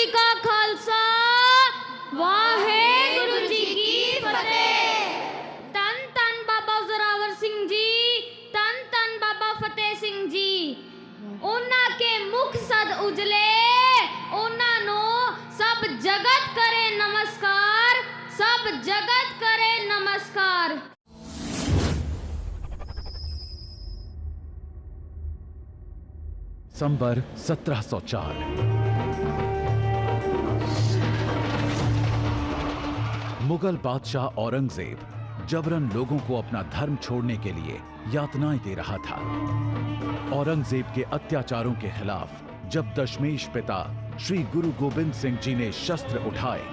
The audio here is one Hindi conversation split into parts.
का खालसा, वाहेगुरु जी की फतेह। तन तन बाबा जोरावर सिंह जी, तन तन बाबा फतेह सिंह जी। उन्हां के मुख सद उजले, उन्हां नो सब जगत करे नमस्कार, सब जगत करे नमस्कार। संबर 1704। मुगल बादशाह औरंगजेब जबरन लोगों को अपना धर्म छोड़ने के लिए यातनाएं दे रहा था। औरंगजेब के अत्याचारों के खिलाफ जब दशमेश पिता श्री गुरु गोबिंद सिंह जी ने शस्त्र उठाए,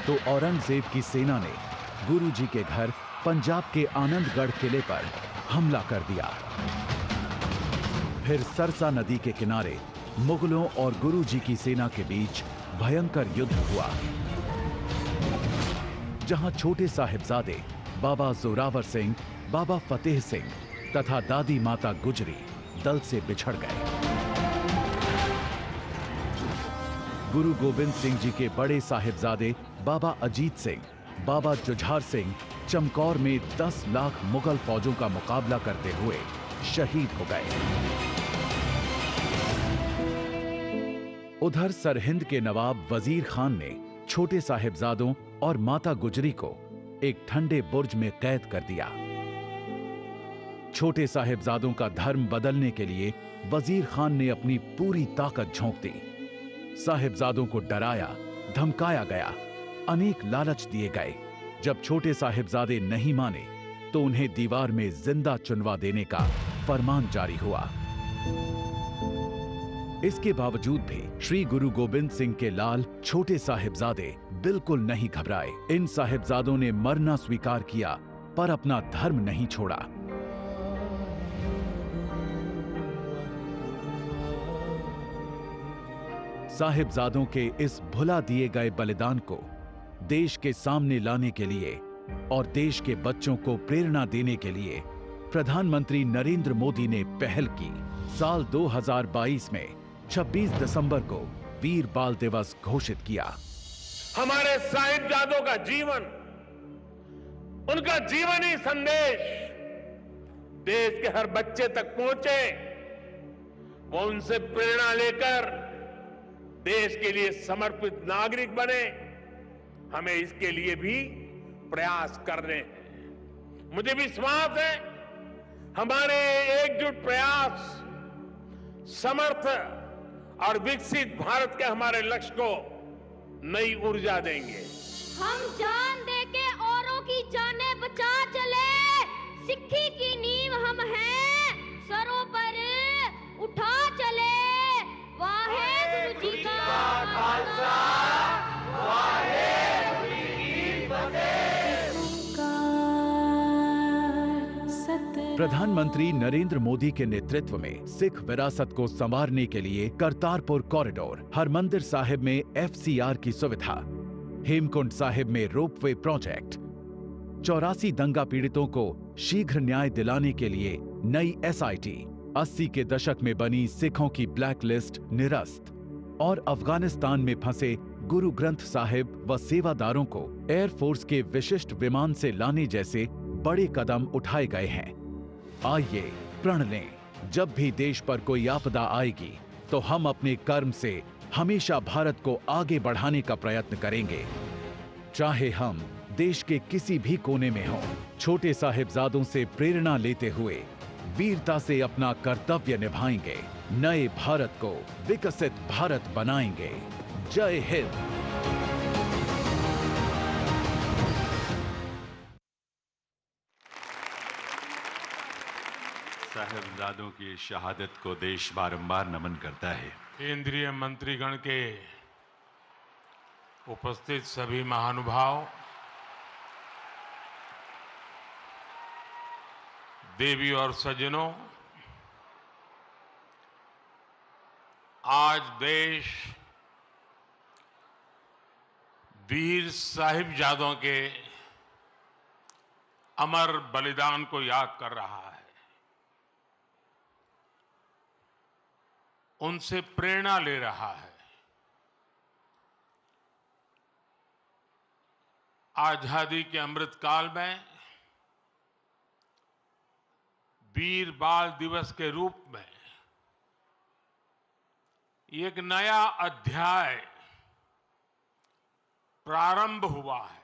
तो औरंगजेब की सेना ने गुरु जी के घर पंजाब के आनंदगढ़ किले पर हमला कर दिया। फिर सरसा नदी के किनारे मुगलों और गुरु जी की सेना के बीच भयंकर युद्ध हुआ, जहां छोटे साहिबजादे बाबा जोरावर सिंह, बाबा फतेह सिंह तथा दादी माता गुजरी दल से बिछड़ गए। गुरु गोबिंद सिंह जी के बड़े साहिबजादे बाबा अजीत सिंह, बाबा जुझार सिंह चमकौर में 10 लाख मुगल फौजों का मुकाबला करते हुए शहीद हो गए। उधर सरहिंद के नवाब वजीर खान ने छोटे साहिबजादों और माता गुजरी को एक ठंडे बुर्ज में कैद कर दिया। छोटे साहिबजादों का धर्म बदलने के लिए वजीर खान ने अपनी पूरी ताकत झोंक दी। साहिबजादों को डराया, धमकाया गया, अनेक लालच दिए गए। जब छोटे साहिबजादे नहीं माने तो उन्हें दीवार में जिंदा चुनवा देने का फरमान जारी हुआ। इसके बावजूद भी श्री गुरु गोबिंद सिंह के लाल छोटे साहिबजादे बिल्कुल नहीं घबराए। इन साहिबजादों ने मरना स्वीकार किया पर अपना धर्म नहीं छोड़ा। साहिबजादों के इस भुला दिए गए बलिदान को देश के सामने लाने के लिए और देश के बच्चों को प्रेरणा देने के लिए प्रधानमंत्री नरेंद्र मोदी ने पहल की। साल 2022 में 26 दिसंबर को वीर बाल दिवस घोषित किया। हमारे साहिबजादों का जीवन, उनका जीवनी संदेश देश के हर बच्चे तक पहुंचे, वो उनसे प्रेरणा लेकर देश के लिए समर्पित नागरिक बने। हमें इसके लिए भी प्रयास करने हैं। मुझे विश्वास है हमारे एकजुट प्रयास समर्थ और विकसित भारत के हमारे लक्ष्य को नई ऊर्जा देंगे। हम जान देके औरों की जानें बचा चले, सिक्खी की नींव हम हैं, सरों पर उठा चले। वाहेगुरु जी का खालसा, वाहेगुरु जी की फतेह। प्रधानमंत्री नरेंद्र मोदी के नेतृत्व में सिख विरासत को संवारने के लिए करतारपुर कॉरिडोर, हरमंदिर साहिब में FCR की सुविधा, हेमकुंड साहिब में रोपवे प्रोजेक्ट, 84 दंगा पीड़ितों को शीघ्र न्याय दिलाने के लिए नई SIT, 80 के दशक में बनी सिखों की ब्लैक लिस्ट निरस्त और अफगानिस्तान में फंसे गुरु ग्रंथ साहिब व सेवादारों को एयरफोर्स के विशिष्ट विमान से लाने जैसे बड़े कदम उठाए गए हैं। आइए प्रण लें, जब भी देश पर कोई आपदा आएगी तो हम अपने कर्म से हमेशा भारत को आगे बढ़ाने का प्रयत्न करेंगे। चाहे हम देश के किसी भी कोने में हों, छोटे साहिबजादों से प्रेरणा लेते हुए वीरता से अपना कर्तव्य निभाएंगे, नए भारत को विकसित भारत बनाएंगे। जय हिंद। साहिबजादों की शहादत को देश बारंबार नमन करता है। केंद्रीय मंत्रीगण के उपस्थित सभी महानुभाव, देवी और सज्जनों, आज देश वीर साहिबजादों के अमर बलिदान को याद कर रहा है। उनसे प्रेरणा ले रहा है। आजादी के अमृत काल में वीर बाल दिवस के रूप में एक नया अध्याय प्रारंभ हुआ है।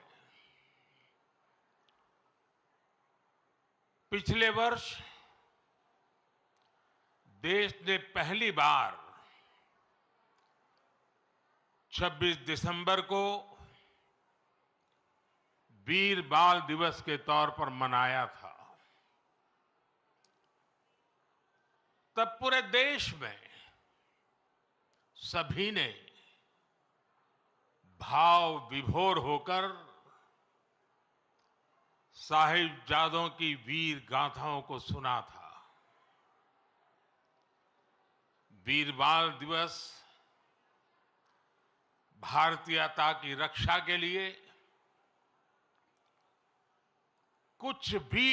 पिछले वर्ष देश ने पहली बार 26 दिसंबर को वीर बाल दिवस के तौर पर मनाया था। तब पूरे देश में सभी ने भाव विभोर होकर साहिबजादों की वीर गाथाओं को सुना था। वीर बाल दिवस भारतीयता की रक्षा के लिए कुछ भी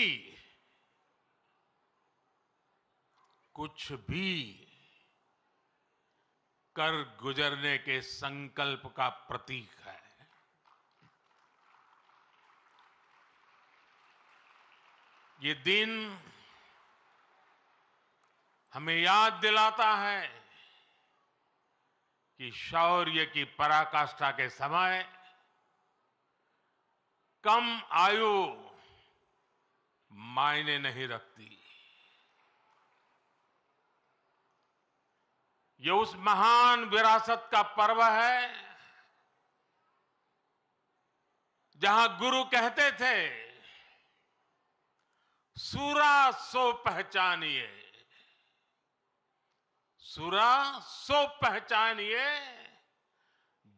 कर गुजरने के संकल्प का प्रतीक है। ये दिन हमें याद दिलाता है कि शौर्य की पराकाष्ठा के समय कम आयु मायने नहीं रखती। ये उस महान विरासत का पर्व है जहां गुरु कहते थे, सूरा सो पहचानिए, सूरा सो पहचानिए,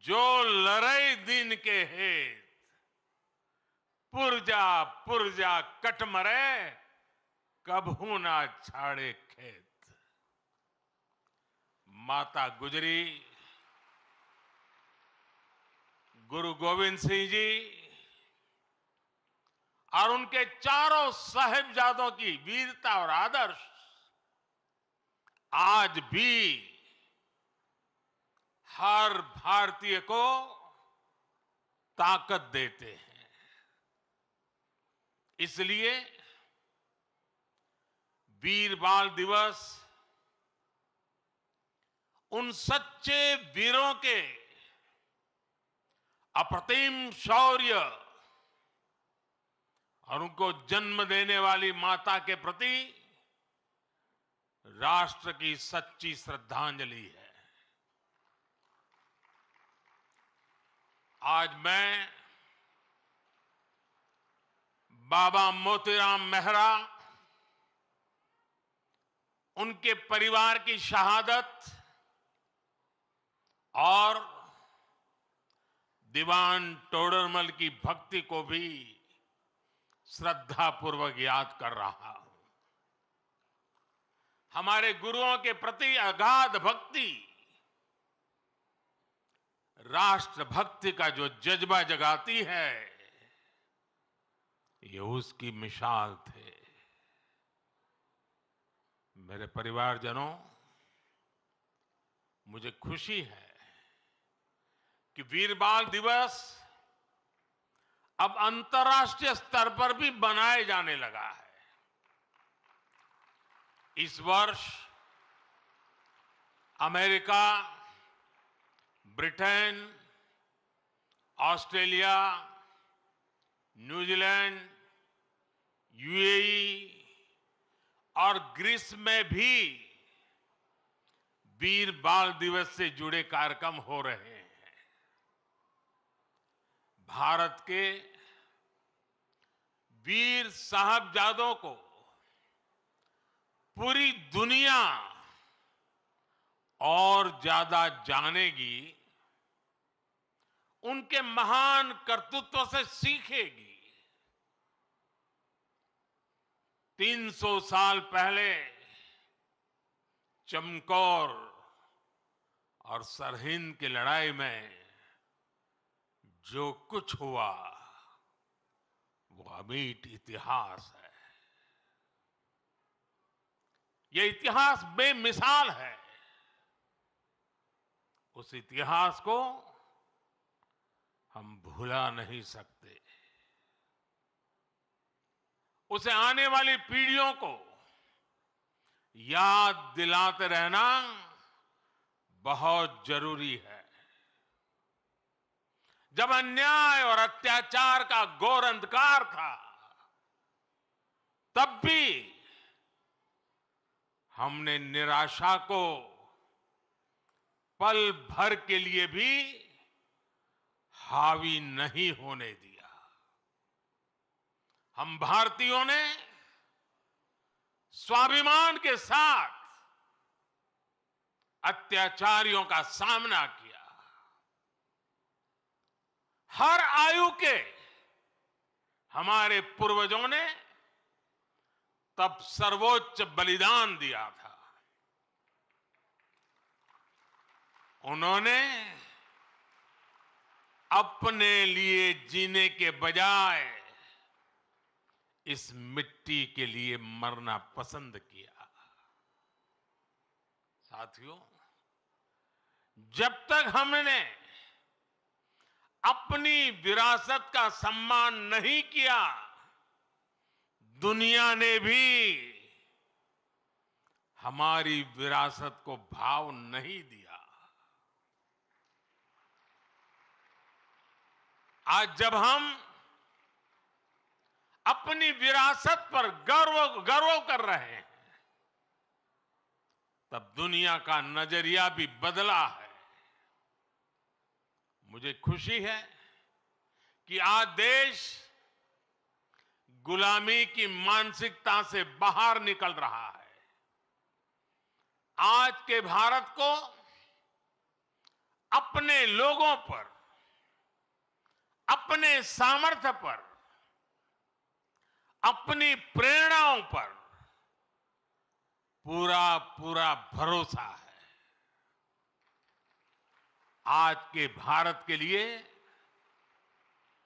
जो लड़ई दिन के हेत, पुरजा पुरजा कट मरे, कभू ना छाड़े खेत। माता गुजरी, गुरु गोविंद सिंह जी और उनके चारों साहिबजादों की वीरता और आदर्श आज भी हर भारतीय को ताकत देते हैं। इसलिए वीर बाल दिवस उन सच्चे वीरों के अप्रतिम शौर्य और उनको जन्म देने वाली माता के प्रति राष्ट्र की सच्ची श्रद्धांजलि है। आज मैं बाबा मोतीराम मेहरा, उनके परिवार की शहादत और दीवान टोडरमल की भक्ति को भी श्रद्धापूर्वक याद कर रहा हूं। हमारे गुरुओं के प्रति अगाध भक्ति राष्ट्र भक्ति का जो जज्बा जगाती है, ये उसकी मिसाल थे। मेरे परिवारजनों, मुझे खुशी है कि वीर बाल दिवस अब अंतर्राष्ट्रीय स्तर पर भी मनाया जाने लगा है। इस वर्ष America, Britain, Australia, New Zealand, UAE और ग्रीस में भी वीर बाल दिवस से जुड़े कार्यक्रम हो रहे हैं। भारत के वीर साहबजादों को पूरी दुनिया और ज्यादा जानेगी, उनके महान कर्तृत्व से सीखेगी। 300 साल पहले चमकौर और सरहिंद की लड़ाई में जो कुछ हुआ वो अमिट इतिहास है। ये इतिहास बेमिसाल है। उस इतिहास को हम भुला नहीं सकते। उसे आने वाली पीढ़ियों को याद दिलाते रहना बहुत जरूरी है। जब अन्याय और अत्याचार का घोर अंधकार था, तब भी हमने निराशा को पल भर के लिए भी हावी नहीं होने दिया। हम भारतीयों ने स्वाभिमान के साथ अत्याचारियों का सामना किया। हर आयु के हमारे पूर्वजों ने तब सर्वोच्च बलिदान दिया था। उन्होंने अपने लिए जीने के बजाय इस मिट्टी के लिए मरना पसंद किया। साथियों, जब तक हमने अपनी विरासत का सम्मान नहीं किया, दुनिया ने भी हमारी विरासत को भाव नहीं दिया। आज जब हम अपनी विरासत पर गर्व कर रहे हैं, तब दुनिया का नजरिया भी बदला है। मुझे खुशी है कि आज देश गुलामी की मानसिकता से बाहर निकल रहा है। आज के भारत को अपने लोगों पर, अपने सामर्थ्य पर, अपनी प्रेरणाओं पर पूरा भरोसा है। आज के भारत के लिए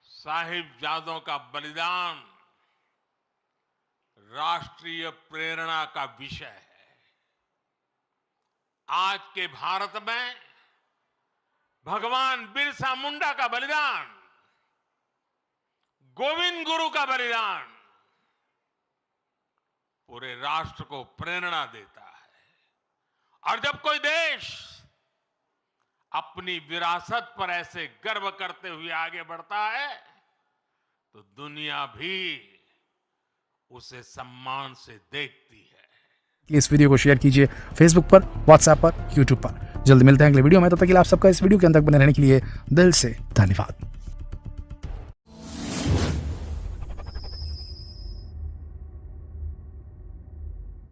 साहिबजादों का बलिदान राष्ट्रीय प्रेरणा का विषय है। आज के भारत में भगवान बिरसा मुंडा का बलिदान, गोविंद गुरु का बलिदान पूरे राष्ट्र को प्रेरणा देता है। और जब कोई देश अपनी विरासत पर ऐसे गर्व करते हुए आगे बढ़ता है, तो दुनिया भी उसे सम्मान से देखती है। इस वीडियो को शेयर कीजिए फेसबुक पर, व्हाट्सएप पर, यूट्यूब पर। जल्द मिलते हैं अगले वीडियो में। तब तक के लिए आप सबका इस वीडियो के अंत तक बने रहने के लिए दिल से धन्यवाद।